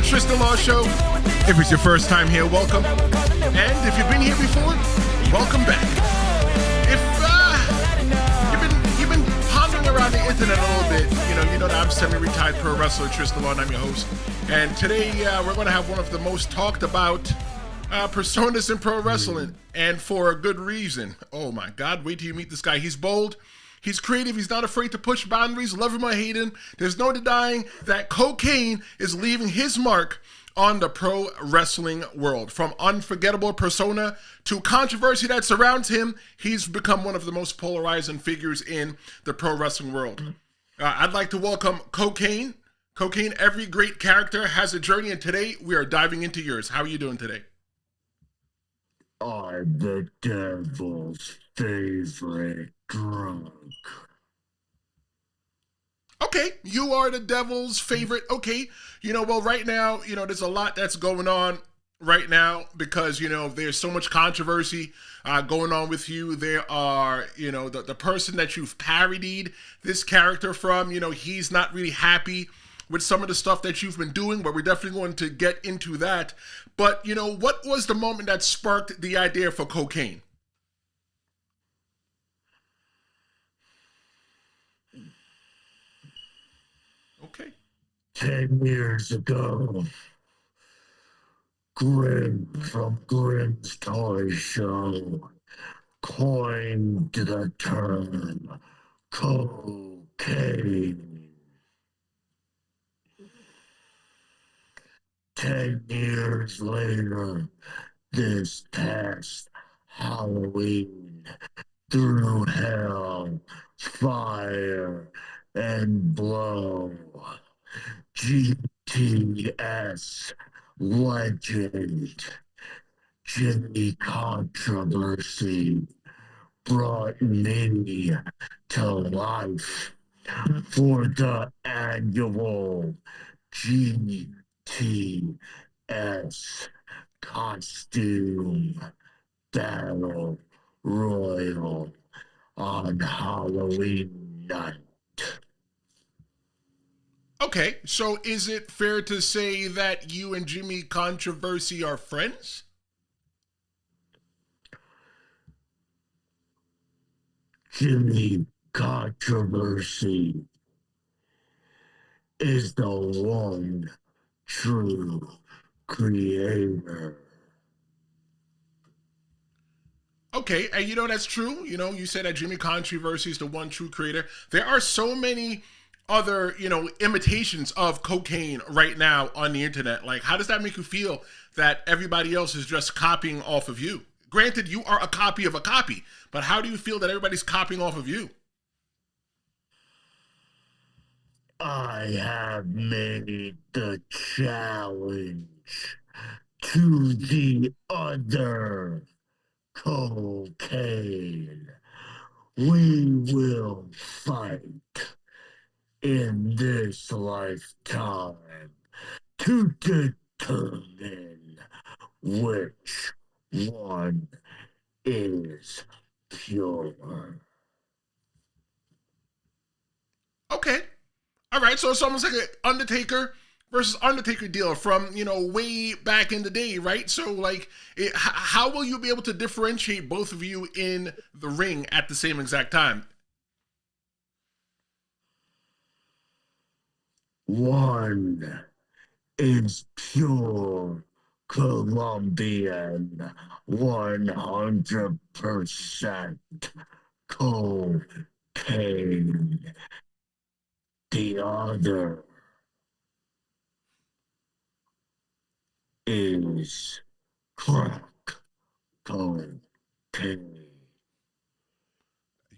Tristan Law Show. If it's your first time here, welcome. And if you've been here before, welcome back. If you've been pondering around the internet a little bit, you know that I'm semi-retired pro wrestler Tristan Law, and I'm your host. And today we're going to have one of the most talked about personas in pro wrestling, and for a good reason. Oh my God, wait till you meet this guy. He's bold. He's creative. He's not afraid to push boundaries. Love him or hate him. There's no denying that Co-Kane is leaving his mark on the pro wrestling world. From unforgettable persona to controversy that surrounds him, he's become one of the most polarizing figures in the pro wrestling world. I'd like to welcome Co-Kane. Co-Kane, every great character has a journey, and today we are diving into yours. How are you doing today? I'm the devil's favorite drunk. Okay, you are the devil's favorite. Okay, well, right now, there's a lot that's going on right now because, there's so much controversy going on with you. There are, the person that you've parodied this character from, he's not really happy with some of the stuff that you've been doing, but we're definitely going to get into that. But, what was the moment that sparked the idea for Co-Kane? Okay. 10 years ago, Grim from Grim's Toy Show coined the term Co-Kane. 10 years later, this past Halloween, through hell, fire, and blow, GTS legend Jimmy Controversy brought me to life for the annual GTS costume battle royal on Halloween night. Okay, so is it fair to say that you and Jimmy Controversy are friends? Jimmy Controversy is the one true creator. Okay, and that's true. You said that Jimmy Controversy is the one true creator. There are so many other, imitations of Co-Kane right now on the internet. Like, how does that make you feel that everybody else is just copying off of you? Granted, you are a copy of a copy, but how do you feel that everybody's copying off of you? I have made the challenge to the other Co-Kane. We will fight in this lifetime to determine which one is pure. Okay. All right, so it's almost like an Undertaker versus Undertaker deal from, way back in the day, right? So, like, how will you be able to differentiate both of you in the ring at the same exact time? One is pure Colombian, 100% Co-Kane. The other is crack Co-Kane.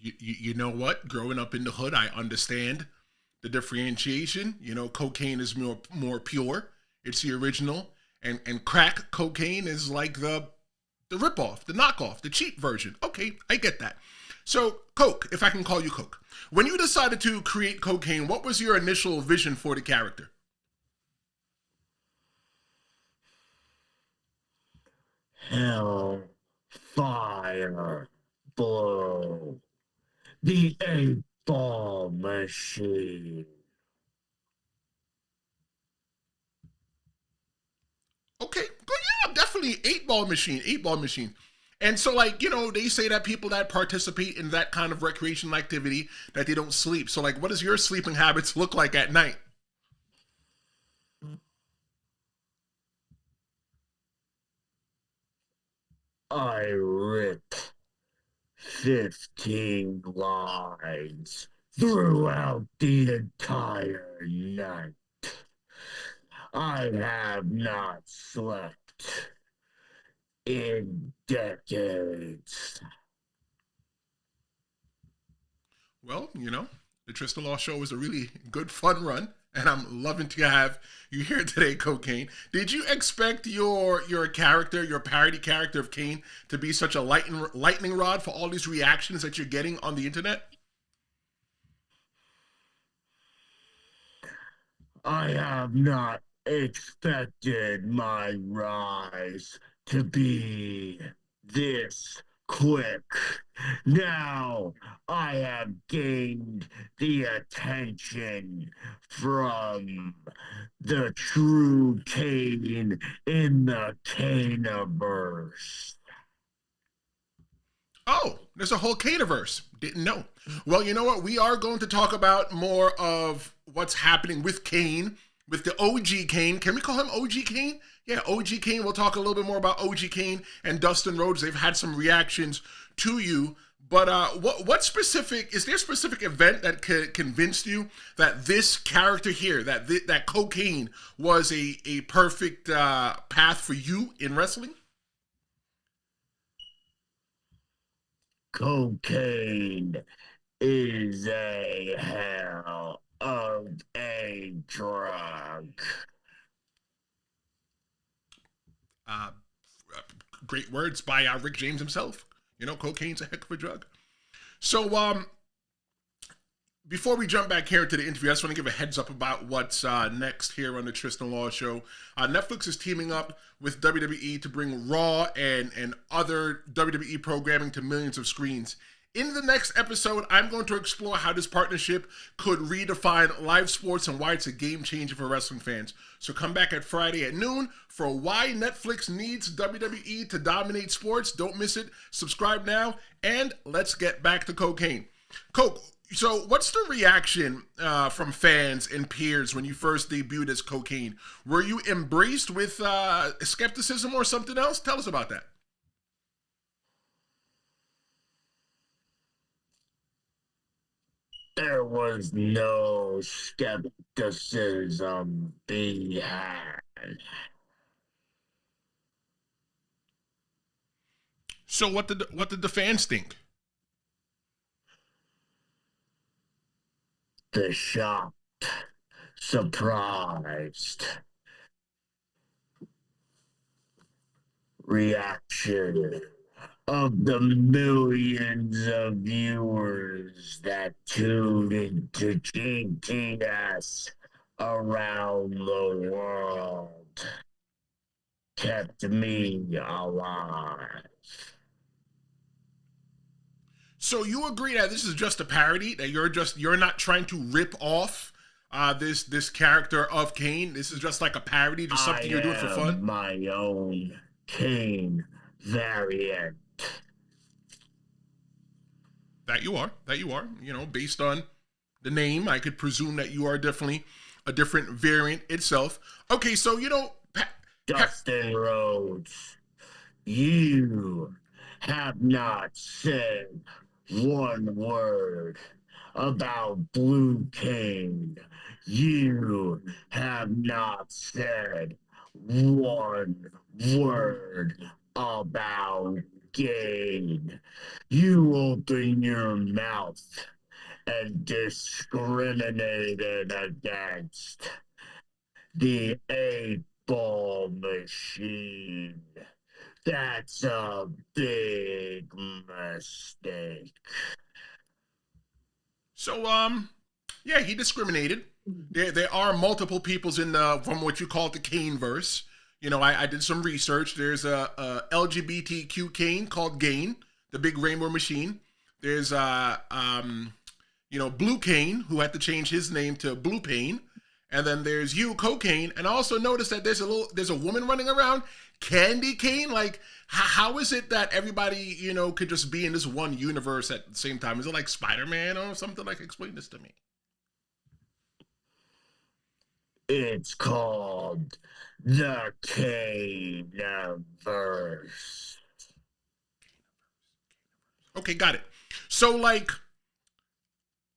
You know what? Growing up in the hood, I understand the differentiation. Co-Kane is more pure. It's the original. And crack Co-Kane is like the ripoff, the knockoff, the cheap version. Okay, I get that. So, Coke, if I can call you Coke. When you decided to create Co-Kane, what was your initial vision for the character? Hell, fire, blow. The 8-ball machine. definitely eight ball machine. And so, like, you know, they say that people that participate in that kind of recreational activity, that they don't sleep. So, like, what does your sleeping habits look like at night? I rip 15 lines throughout the entire night. I have not slept in decades. Well, you know, the Tristan Law Show was a really good, fun run, and I'm loving to have you here today, Co-Kane. Did you expect your character, your parody character of Kane, to be such a lightning rod for all these reactions that you're getting on the internet? I have not expected my rise to be this quick. Now I have gained the attention from the true Kane in the Kaneiverse. Oh, there's a whole Kaneiverse. Didn't know. Well, you know what? We are going to talk about more of what's happening with Kane, with the OG Kane. Can we call him OG Kane? Yeah, OG Kane. We'll talk a little bit more about OG Kane and Dustin Rhodes. They've had some reactions to you. But what specific, is there a specific event that convinced you that this character here, that Co-Kane was a perfect path for you in wrestling? Cocaine is a hell of a drug. Uh, Great words by Rick James himself. You know, cocaine's a heck of a drug. So, before we jump back here to the interview, I just want to give a heads up about what's next here on the Tristan Law Show. Netflix is teaming up with WWE to bring Raw and other WWE programming to millions of screens. In the next episode, I'm going to explore how this partnership could redefine live sports and why it's a game changer for wrestling fans. So come back at Friday at noon for why Netflix needs WWE to dominate sports. Don't miss it. Subscribe now, and let's get back to Co-Kane. Coke, so what's the reaction from fans and peers when you first debuted as Co-Kane? Were you embraced with skepticism or something else? Tell us about that. There was no skepticism being had. So what did the fans think? The shocked, surprised reaction of the millions of viewers that tuned into GTS around the world kept me alive. So you agree that this is just a parody, that you're not trying to rip off this character of Kane. This is just like a parody, just something you're doing for fun. My own Kane variant. That you are. You know, based on the name, I could presume that you are definitely a different variant itself. Okay, so you know, Dustin Rhodes, you have not said one word about Blue Kane. You have not said one word about Kane. You open your mouth and discriminated against the 8-ball machine. That's a big mistake. So yeah, he discriminated. There are multiple peoples in from what you call the Kaneiverse. You know, I did some research. There's a LGBTQ Kane called Gain, the big rainbow machine. There's you know, Blue Kane, who had to change his name to Blue Pain. and then there's you, Co-Kane, and I also noticed that there's a woman running around, Candy Cane. Like, how is it that everybody, could just be in this one universe at the same time? Is it like Spider-Man or something? Like, explain this to me. It's called the Kaneiverse. Okay, got it. So, like,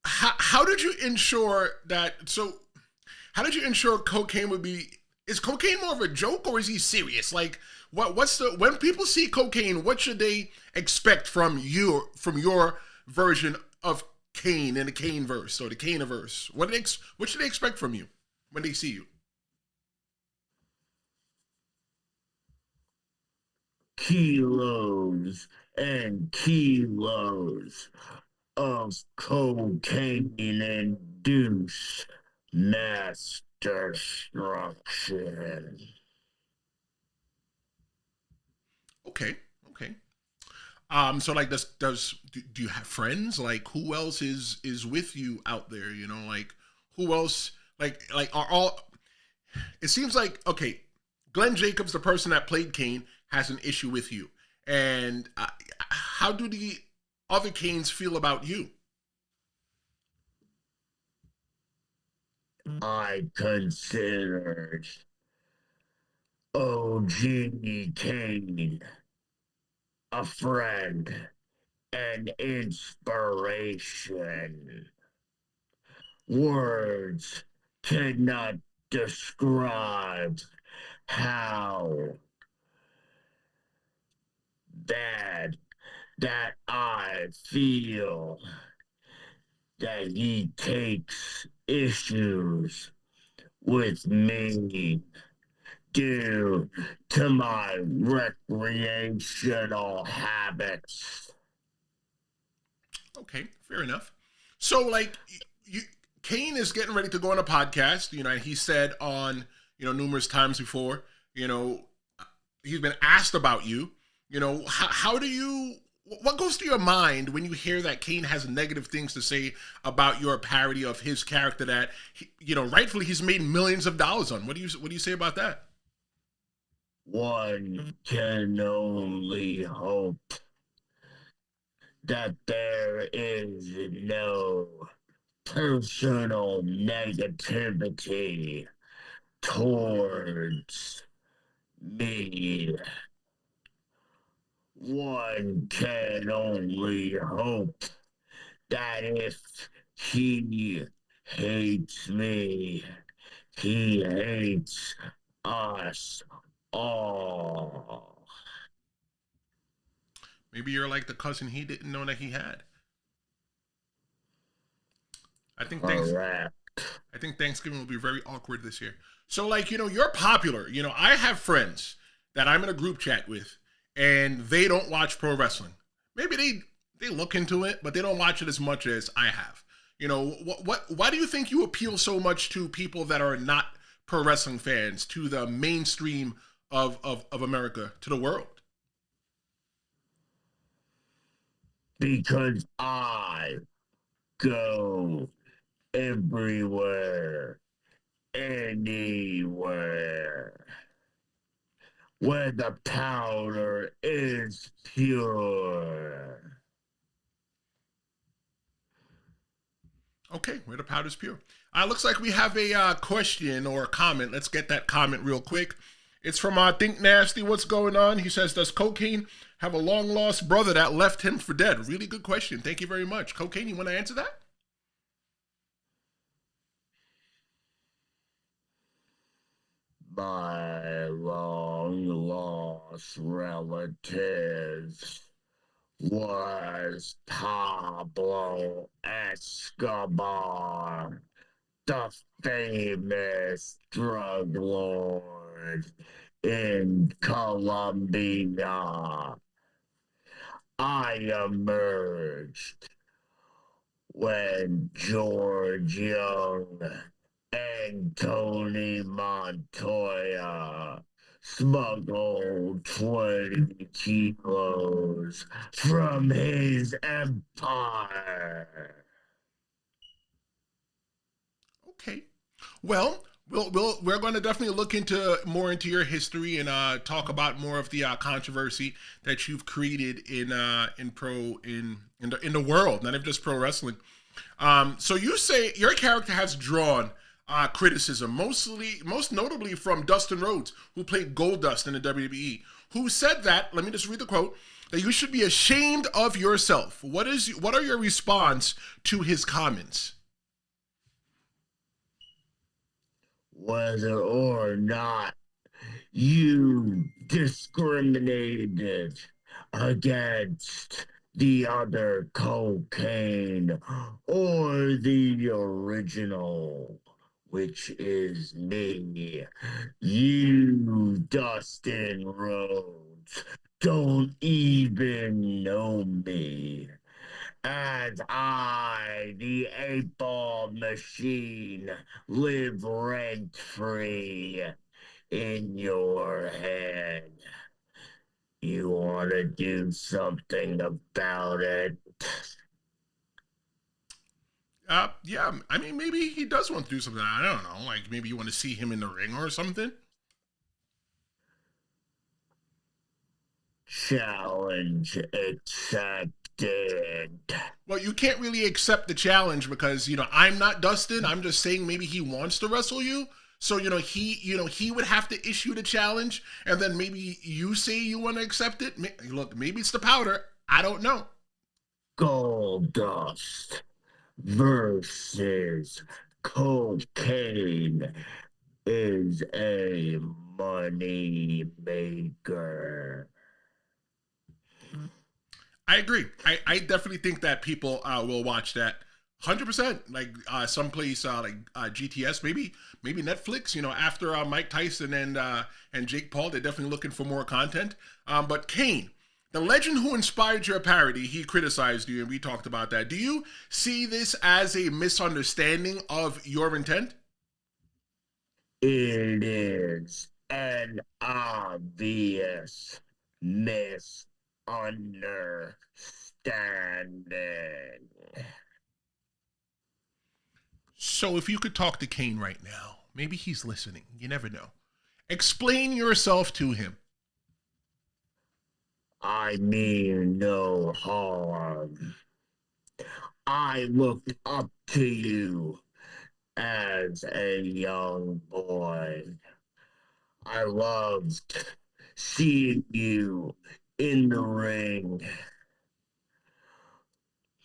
how did you ensure that? So, how did you ensure Co-Kane would be? Is Co-Kane more of a joke or is he serious? Like, what's the when people see Co-Kane, what should they expect from your version of Kane in the Kaneiverse or the Kaneiverse? What should they expect from you when they see you? Kilos and kilos of cocaine-induced mass destruction. Okay, okay. So like, do you have friends? Like, who else is with you out there? Like, who else? Like are all? It seems like, okay, Glenn Jacobs, the person that played Kane, has an issue with you, and how do the other Kanes feel about you? I considered OG Kane a friend and inspiration. Words cannot describe how bad that I feel that he takes issues with me due to my recreational habits. Okay, fair enough. So like, Kane is getting ready to go on a podcast. And he said on numerous times before, he's been asked about you. How do you? What goes through your mind when you hear that Kane has negative things to say about your parody of his character that rightfully he's made millions of dollars on? What do you say about that? One can only hope that there is no personal negativity towards me. One can only hope that if he hates me, he hates us all. Maybe you're like the cousin he didn't know that he had. I think Correct. I think Thanksgiving will be very awkward this year. So like, you're popular. I have friends that I'm in a group chat with and they don't watch pro wrestling. Maybe they look into it, but they don't watch it as much as I have. Why do you think you appeal so much to people that are not pro wrestling fans, to the mainstream of America, to the world? Because I go everywhere, anywhere, where the powder is pure. Okay, where the powder's pure. Looks like we have a question or a comment. Let's get that comment real quick. It's from Think Nasty. What's going on? He says, does Co-Kane have a long lost brother that left him for dead? Really good question. Thank you very much. Co-Kane, you want to answer that? My long lost relatives was Pablo Escobar, the famous drug lord in Colombia. I emerged when George Young and Tony Montoya smuggled 20 kilos from his empire. Okay. Well, we're going to definitely look into more into your history and talk about more of the controversy that you've created in the world, not even just pro wrestling. So you say your character has drawn criticism, most notably from Dustin Rhodes, who played Goldust in the WWE, who said that, let me just read the quote, that you should be ashamed of yourself. What are your response to his comments? Whether or not you discriminated against the other Co-Kane or the original, which is me, you, Dustin Rhodes, don't even know me. And I, the 8-ball machine, live rent-free in your head. You want to do something about it? Yeah, I mean, maybe he does want to do something. I don't know. Like, maybe you want to see him in the ring or something? Challenge accepted. Well, you can't really accept the challenge because, I'm not Dustin. I'm just saying maybe he wants to wrestle you. So, he would have to issue the challenge, and then maybe you say you want to accept it. Look, maybe it's the powder. I don't know. Goldust versus Co-Kane is a money maker. I agree. I definitely think that people will watch that 100%. Like someplace like GTS, maybe Netflix. After Mike Tyson and Jake Paul, they're definitely looking for more content. But Kane, the legend who inspired your parody, he criticized you, and we talked about that. Do you see this as a misunderstanding of your intent? It is an obvious misunderstanding. So if you could talk to Kane right now, maybe he's listening. You never know. Explain yourself to him. I mean no harm. I looked up to you as a young boy. I loved seeing you in the ring.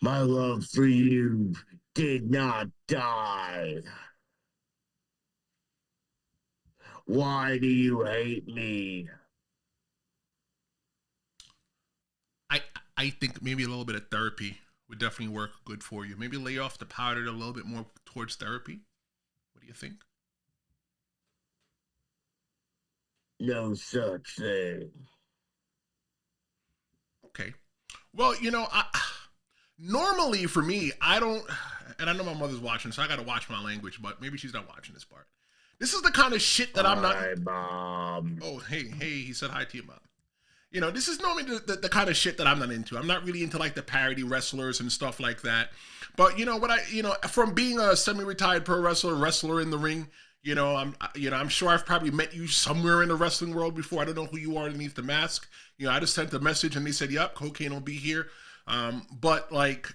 My love for you did not die. Why do you hate me? I think maybe a little bit of therapy would definitely work good for you. Maybe lay off the powder a little bit more towards therapy. What do you think? No such thing. Okay. Well, normally for me, I don't, and I know my mother's watching, so I got to watch my language, but maybe she's not watching this part. This is the kind of shit that I'm not. Hi, Mom. Oh, hey, he said hi to your mom. This is normally the kind of shit that I'm not into. I'm not really into like the parody wrestlers and stuff like that. But from being a semi-retired pro wrestler in the ring, I'm sure I've probably met you somewhere in the wrestling world before. I don't know who you are underneath the mask. I just sent a message and they said, "Yep, Co-Kane will be here." But like,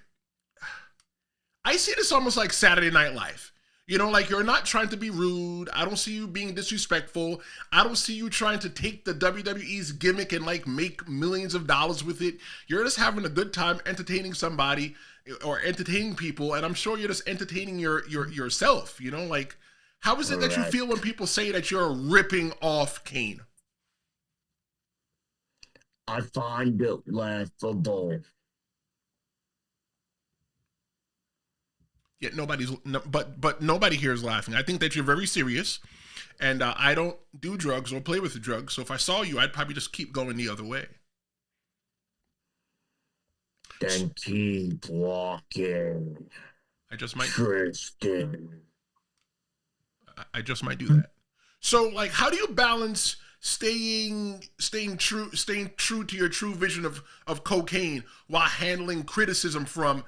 I see this almost like Saturday Night Live. Like you're not trying to be rude. I don't see you being disrespectful. I don't see you trying to take the WWE's gimmick and like make millions of dollars with it. You're just having a good time entertaining somebody or entertaining people. And I'm sure you're just entertaining yourself, like how is it that you feel when people say that you're ripping off Kane? I find it laughable. Yet but nobody here is laughing. I think that you're very serious, and I don't do drugs or play with the drugs. So if I saw you, I'd probably just keep going the other way. Then keep walking. I just might. Tristan. I just might do that. So, like, how do you balance staying true to your true vision of Co-Kane while handling criticism from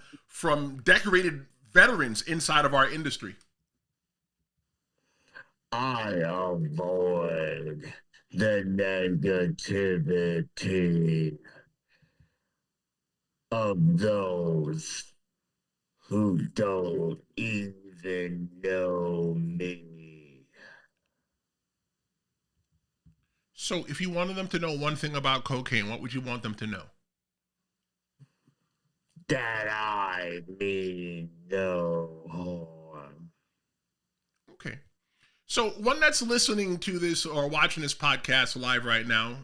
decorated veterans inside of our industry? I avoid the negativity of those who don't even know me. So if you wanted them to know one thing about cocaine, what would you want them to know? That I mean no harm. Okay. So one that's listening to this or watching this podcast live right now,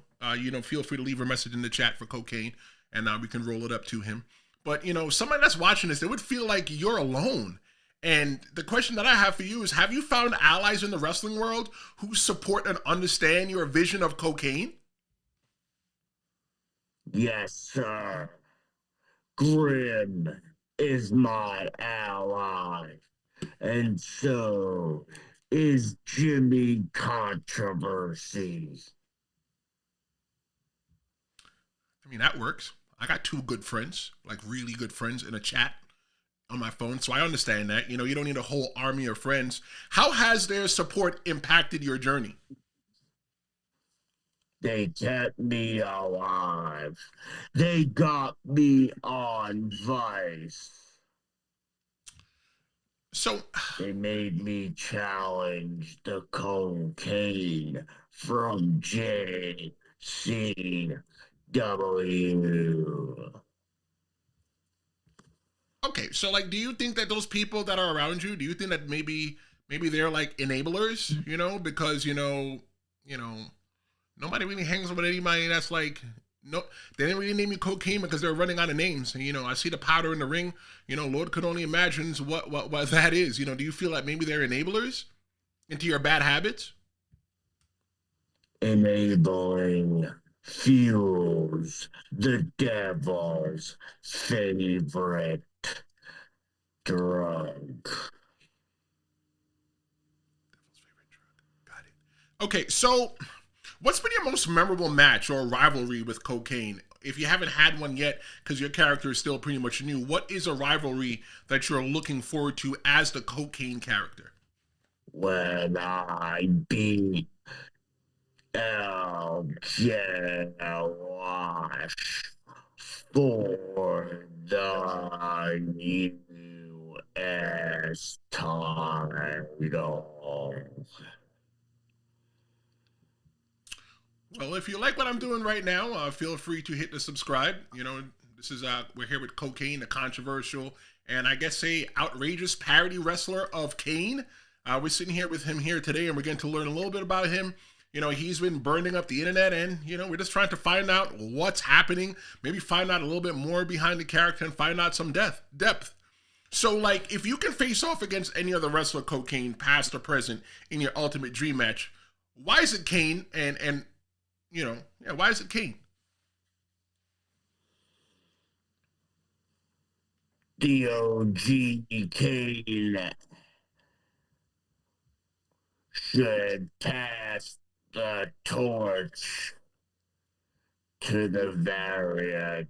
feel free to leave a message in the chat for cocaine, and we can roll it up to him. But, somebody that's watching this, they would feel like you're alone. And the question that I have for you is, have you found allies in the wrestling world who support and understand your vision of cocaine? Yes, sir. Grim is my ally, and so is Jimmy Controversy. I mean, that works. I got two good friends, like really good friends in a chat on my phone, so I understand that. You don't need a whole army of friends. How has their support impacted your journey? They kept me alive. They got me on Vice. So they made me challenge the Co-Kane from JCW. Okay, so do you think that those people that are around you, do you think that maybe they're like enablers, because nobody really hangs with anybody that's like, no, they didn't really name you cocaine because they're running out of names. And, I see the powder in the ring, Lord could only imagine what that is. Do you feel like maybe they're enablers into your bad habits? Enabling fuels the devil's favorite drug. Got it. Okay, so what's been your most memorable match or rivalry with cocaine? If you haven't had one yet, because your character is still pretty much new, what is a rivalry that you're looking forward to as the cocaine character? When I beat LJLash for the US title. Well, if you like what I'm doing right now, feel free to hit the subscribe. This is we're here with Co-Kane, the controversial and I guess outrageous parody wrestler of Kane. We're sitting here with him here today, and we're getting to learn a little bit about him. He's been burning up the internet, and we're just trying to find out what's happening. Maybe find out a little bit more behind the character and find out some depth. So, if you can face off against any other wrestler, Co-Kane, past or present, in your ultimate dream match, why is it Kane? And why is it Kane? The OG Kane should pass the torch to the variant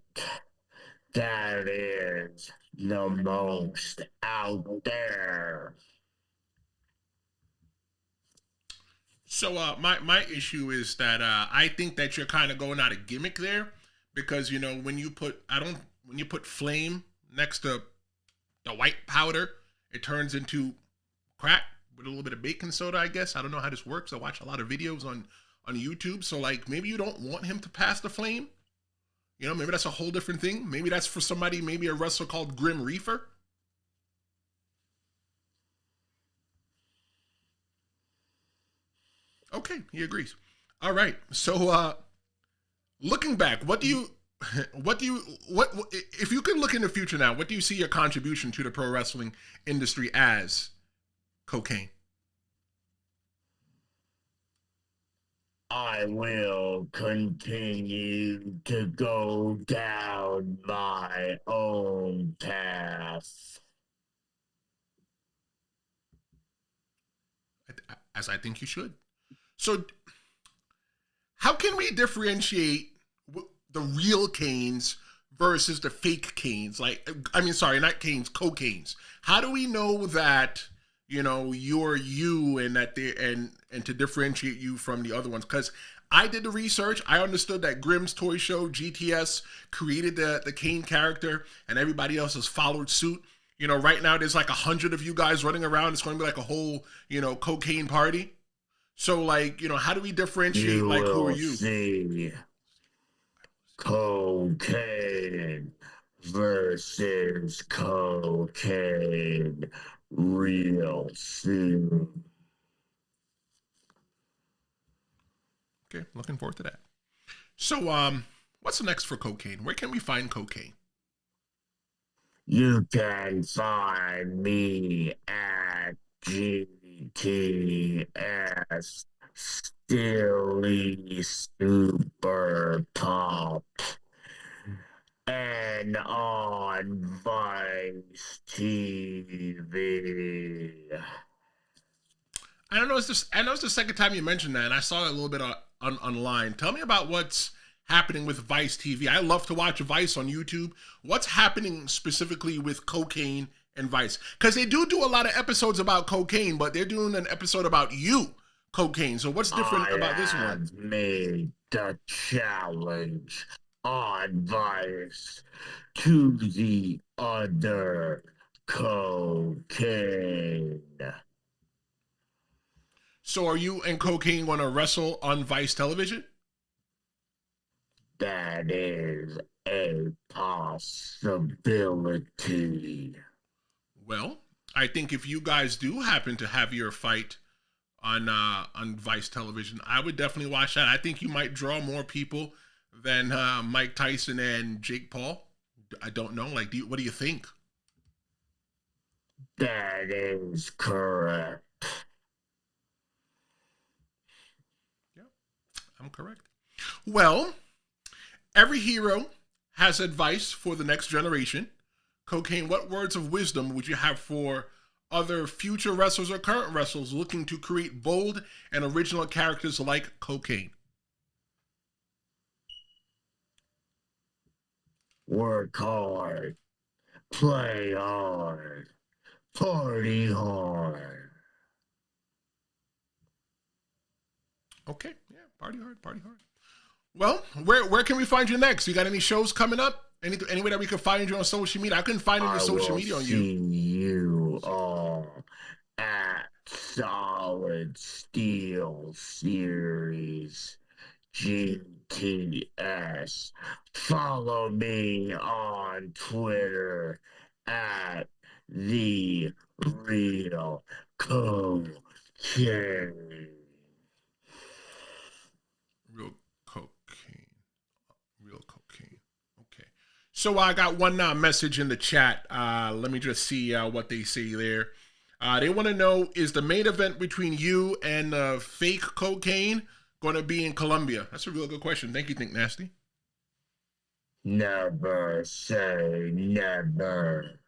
that is the most out there. So my issue is that I think that you're kind of going out of gimmick there, because when you put flame next to the white powder, it turns into crack with a little bit of baking soda, I guess. I don't know how this works. I watch a lot of videos on YouTube. So maybe you don't want him to pass the flame. Maybe that's a whole different thing. Maybe that's for somebody, maybe a wrestler called Grim Reaper. Okay, he agrees. All right. So looking back, what if you could look in the future now, what do you see your contribution to the pro wrestling industry as, Co-Kane? I will continue to go down my own path. As I think you should. So, how can we differentiate the real Kanes versus the fake Kanes? Sorry, not Kanes, Co-Kanes. How do we know that, you know, you're you, and that they and to differentiate you from the other ones. Because I did the research. I understood that Grimm's Toy Show, GTS, created the Kane character, and everybody else has followed suit. You know, right now there's like 100 of you guys running around. It's going to be like a whole, you know, Co-Kane party. So, like, you know, how do we differentiate? You like, who are will you? see Co-Kane versus Co-Kane real soon. Okay, looking forward to that. So, what's next for Co-Kane? Where can we find Co-Kane? You can find me at GTS Stilly Super Pop and on Vice TV. I know it's the second time you mentioned that, and I saw it a little bit online. Tell me about what's happening with Vice TV. I love to watch Vice on YouTube. What's happening specifically with Co-Kane and Vice? Because they do a lot of episodes about Co-Kane, but they're doing an episode about you, Co-Kane. So what's different about this one? I have made the challenge on Vice to the other Co-Kane. So are you and Co-Kane going to wrestle on Vice television? That is a possibility. Well, I think if you guys do happen to have your fight on Vice television, I would definitely watch that. I think you might draw more people than Mike Tyson and Jake Paul. I don't know. Like, what do you think? That is correct. Yeah, I'm correct. Well, every hero has advice for the next generation. Co-Kane, what words of wisdom would you have for other future wrestlers or current wrestlers looking to create bold and original characters like Co-Kane? Work hard, play hard, party hard. Okay, yeah, party hard, party hard. Well, where can we find you next? You got any shows coming up? Any way that we can find you on social media? I couldn't find any social media on you. I will see you all at Solid Steel Series GTS. Follow me on Twitter at The Real Co-Kane. Real Co-Kane. Okay. So I got one message in the chat. Let me just see what they say there. They want to know, is the main event between you and fake Co-Kane going to be in Colombia? That's a real good question. Thank you, Think Nasty. Never say never.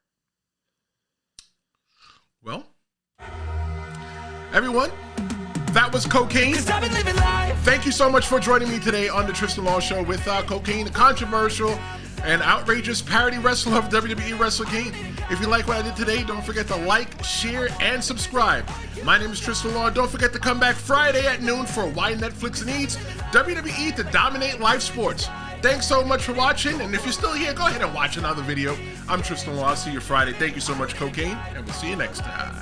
Well, everyone, that was Co-Kane. Thank you so much for joining me today on the Tristan Law Show with Co-Kane, the controversial and outrageous parody wrestler of WWE Wrestle Kane. If you like what I did today, don't forget to like, share, and subscribe. My name is Tristan Law. Don't forget to come back Friday at noon for Why Netflix Needs WWE to Dominate Live Sports. Thanks so much for watching, and if you're still here, go ahead and watch another video. I'm Tristan Law. I'll see you Friday. Thank you so much, Co-Kane, and we'll see you next time.